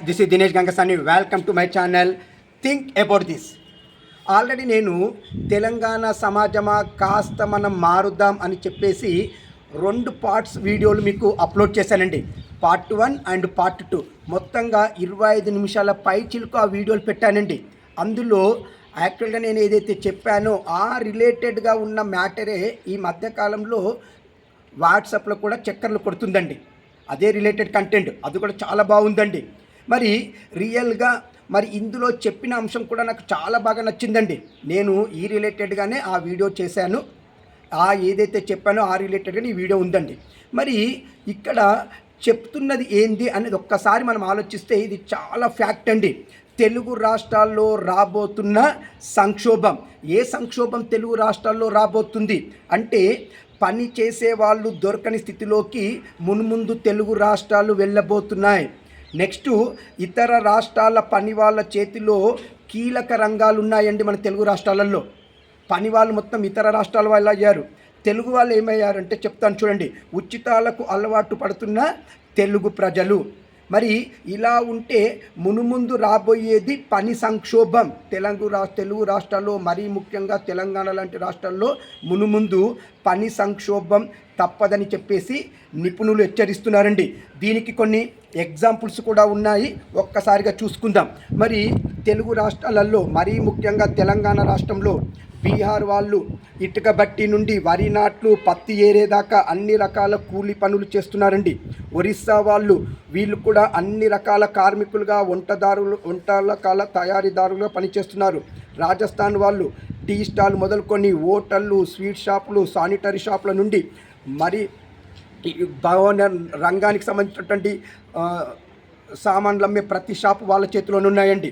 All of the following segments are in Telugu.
This is Dinesh Gangasani. Welcome to my channel think about this. Already నేను తెలంగాణ సమాజమా కాస్త మనం మారుద్దాం అని చెప్పేసి 2 పార్ట్స్ వీడియోలు మీకు అప్లోడ్ చేశానండి. పార్ట్ 1 అండ్ పార్ట్ 2 మొత్తంగా 25 నిమిషాల పై చిలుకు ఆ వీడియోలు పెట్టానండి. అందులో యాక్చువల్గా నేను ఏదైతే చెప్పానో ఆ రిలేటెడ్గా ఉన్న మ్యాటరే ఈ మధ్యకాలంలో వాట్సాప్లో కూడా చక్కర్లు కొడుతుందండి. అదే రిలేటెడ్ కంటెంట్, అది కూడా చాలా బాగుందండి. మరి రియల్గా మరి ఇందులో చెప్పిన అంశం కూడా నాకు చాలా బాగా నచ్చిందండి. నేను ఈ రిలేటెడ్గానే ఆ వీడియో చేశాను. ఏదైతే చెప్పానో ఆ రిలేటెడ్గానే ఈ వీడియో ఉందండి. మరి ఇక్కడ చెప్తున్నది ఏంది అనేది ఒక్కసారి మనం ఆలోచిస్తే ఇది చాలా ఫ్యాక్ట్ అండి. తెలుగు రాష్ట్రాల్లో రాబోతున్న సంక్షోభం, ఏ సంక్షోభం తెలుగు రాష్ట్రాల్లో రాబోతుంది అంటే, పని చేసే వాళ్ళు దొరకని స్థితిలోకి మున్ముందు తెలుగు రాష్ట్రాలు వెళ్ళబోతున్నాయి. నెక్స్ట్ ఇతర రాష్ట్రాల పని వాళ్ళ చేతిలో కీలక రంగాలు ఉన్నాయండి. మన తెలుగు రాష్ట్రాలలో పని వాళ్ళు మొత్తం ఇతర రాష్ట్రాల వాళ్ళు అయ్యారు. తెలుగు వాళ్ళు ఏమయ్యారంటే చెప్తాను చూడండి. ఉచితాలకు అలవాటు పడుతున్న తెలుగు ప్రజలు. మరి ఇలా ఉంటే మునుముందు రాబోయేది పని సంక్షోభం. తెలుగు రాష్ట్రాల్లో మరీ ముఖ్యంగా తెలంగాణ లాంటి రాష్ట్రాల్లో మునుముందు పని సంక్షోభం తప్పదని చెప్పేసి నిపుణులు హెచ్చరిస్తున్నారండి. దీనికి కొన్ని ఎగ్జాంపుల్స్ కూడా ఉన్నాయి, ఒక్కసారిగా చూసుకుందాం. మరి తెలుగు రాష్ట్రాలలో మరీ ముఖ్యంగా తెలంగాణ రాష్ట్రంలో బీహార్ వాళ్ళు ఇటుక బట్టి నుండి వరి నాట్లు పత్తి ఏరేదాకా అన్ని రకాల కూలి పనులు చేస్తున్నారండి. ఒరిస్సా వాళ్ళు వీళ్ళు కూడా అన్ని రకాల కార్మికులుగా వంటకాల తయారీదారులుగా పనిచేస్తున్నారు. రాజస్థాన్ వాళ్ళు టీ స్టాల్ మొదలుకొని హోటళ్ళు, స్వీట్ షాపులు, శానిటరీ షాపుల నుండి మరి భవన రంగానికి సంబంధించినటువంటి సామాన్లు అమ్మే ప్రతి షాపు వాళ్ళ చేతిలోనే ఉన్నాయండి.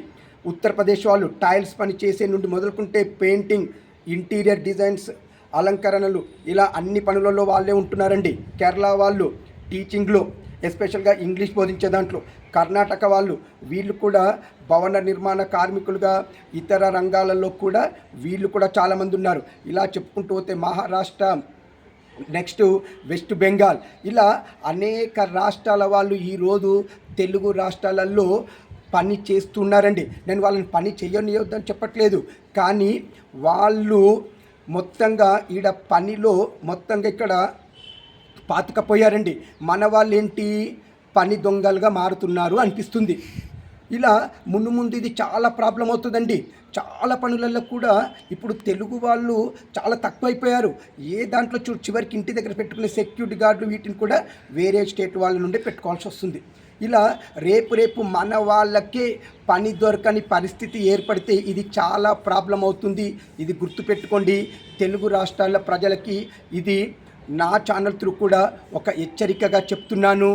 ఉత్తరప్రదేశ్ వాళ్ళు టైల్స్ పని చేసే నుండి మొదలుకుంటే పెయింటింగ్, ఇంటీరియర్ డిజైన్స్, అలంకరణలు, ఇలా అన్ని పనులలో వాళ్ళే ఉంటున్నారండి. కేరళ వాళ్ళు టీచింగ్లో, ఎస్పెషల్గా ఇంగ్లీష్ బోధించే దాంట్లో. కర్ణాటక వాళ్ళు వీళ్ళు కూడా భవన నిర్మాణ కార్మికులుగా ఇతర రంగాలలో కూడా వీళ్ళు కూడా చాలామంది ఉన్నారు. ఇలా చెప్పుకుంటూ పోతే మహారాష్ట్ర, నెక్స్ట్ వెస్ట్ బెంగాల్, ఇలా అనేక రాష్ట్రాల వాళ్ళు ఈరోజు తెలుగు రాష్ట్రాలలో పని చేస్తున్నారండి. నేను వాళ్ళని పని చేయనియొద్దని చెప్పట్లేదు, కానీ వాళ్ళు మొత్తంగా ఈడ పనిలో మొత్తంగా ఇక్కడ పాతుకపోయారండి. మన వాళ్ళు ఏంటి పని దొంగలుగా మారుతున్నారు అనిపిస్తుంది. ఇలా ముందు ఇది చాలా ప్రాబ్లం అవుతుందండి. చాలా పనులలో కూడా ఇప్పుడు తెలుగు వాళ్ళు చాలా తక్కువైపోయారు. ఏ దాంట్లో చివరికి ఇంటి దగ్గర పెట్టుకునే సెక్యూరిటీ గార్డులు వీటిని కూడా వేరే స్టేట్ వాళ్ళ నుండి పెట్టుకోవాల్సి వస్తుంది. ఇలా రేపు మన వాళ్ళకే పని దొరకని పరిస్థితి ఏర్పడితే ఇది చాలా ప్రాబ్లం అవుతుంది. ఇది గుర్తుపెట్టుకోండి. తెలుగు రాష్ట్రాల ప్రజలకి ఇది నా ఛానల్ త్రూ కూడా ఒక హెచ్చరికగా చెప్తున్నాను.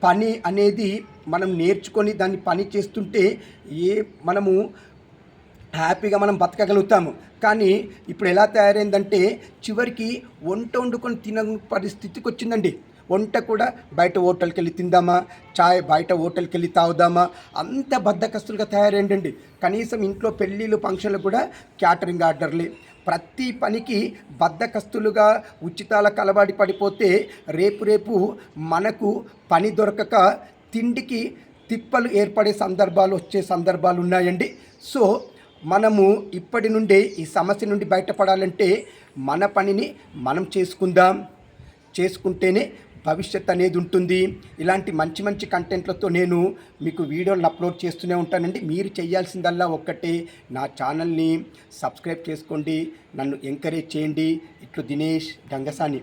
పని అనేది మనం నేర్చుకొని దాన్ని పని చేస్తుంటే మనము హ్యాపీగా మనం బతకగలుగుతాము. కానీ ఇప్పుడు ఎలా తయారైందంటే చివరికి వంట వండుకొని తిన పరిస్థితికి వచ్చిందండి. వంట కూడా బయట హోటల్కి వెళ్ళి తిందామా, చాయ్ బయట హోటల్కి వెళ్ళి తాగుదామా, అంత బద్ధకస్తులుగా తయారైందండి. కనీసం ఇంట్లో పెళ్ళిళ్ళు ఫంక్షన్లు కూడా క్యాటరింగ్ ఆర్డర్లే. ప్రతి పనికి బద్ధకస్తులుగా ఉచితాలకు అలవాటు పడిపోతే రేపు మనకు పని దొరకక తిండికి తిప్పలు ఏర్పడే వచ్చే సందర్భాలు ఉన్నాయండి. సో మనము ఇప్పటి నుండే ఈ సమస్య నుండి బయటపడాలంటే మన పనిని మనం చేసుకుంటేనే భవిష్యత్ అనేది ఉంటుంది. ఇలాంటి మంచి కంటెంట్లతో నేను మీకు వీడియోలను అప్లోడ్ చేస్తూనే ఉంటానండి. మీరు చేయాల్సిందల్లా ఒక్కటే, నా ఛానల్ని సబ్స్క్రైబ్ చేసుకోండి, నన్ను ఎంకరేజ్ చేయండి. ఇట్లు దినేష్ గంగసాని.